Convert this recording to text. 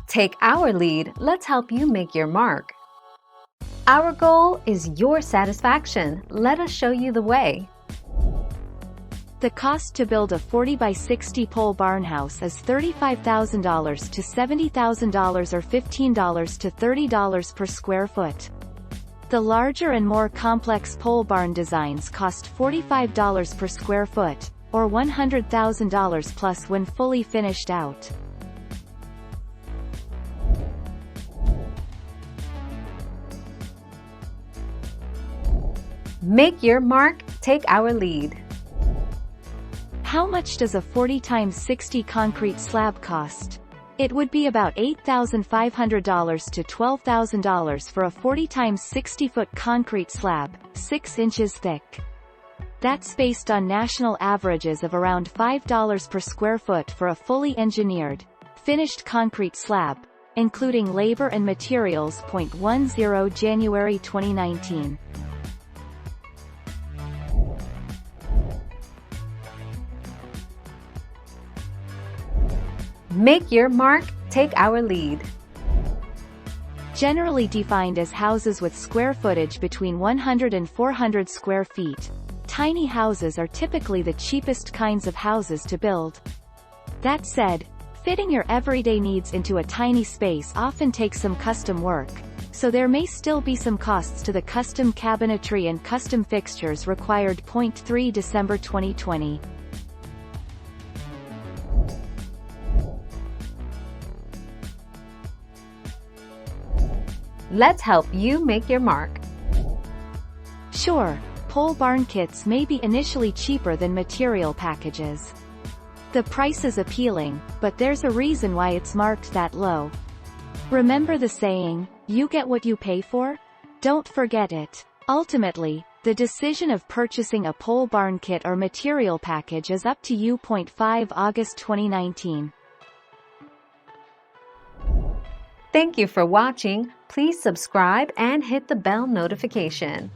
Take our lead, let's help you make your mark. Our goal is your satisfaction. Let us show you the way. The cost to build a 40 by 60 pole barn house is $35,000 to $70,000 or $15 to $30 per square foot. The larger and more complex pole barn designs cost $45 per square foot, or $100,000 plus when fully finished out. Make your mark, take our lead. How much does a 40 x 60 concrete slab cost? It would be about $8,500 to $12,000 for a 40 x 60 foot concrete slab, 6 inches thick. That's based on national averages of around $5 per square foot for a fully engineered, finished concrete slab, including labor and materials. 10 January 2019. Make your mark, take our lead. Generally defined as houses with square footage between 100 and 400 square feet, tiny houses are typically the cheapest kinds of houses to build. That said, fitting your everyday needs into a tiny space often takes some custom work, so there may still be some costs to the custom cabinetry and custom fixtures required. 3 December 2020. Let's help you make your mark. Sure, pole barn kits may be initially cheaper than material packages. The price is appealing, but there's a reason why it's marked that low. Remember the saying, "You get what you pay for"? Don't forget it. Ultimately, the decision of purchasing a pole barn kit or material package is up to you. 5 August 2019. Thank you for watching. Please subscribe and hit the bell notification.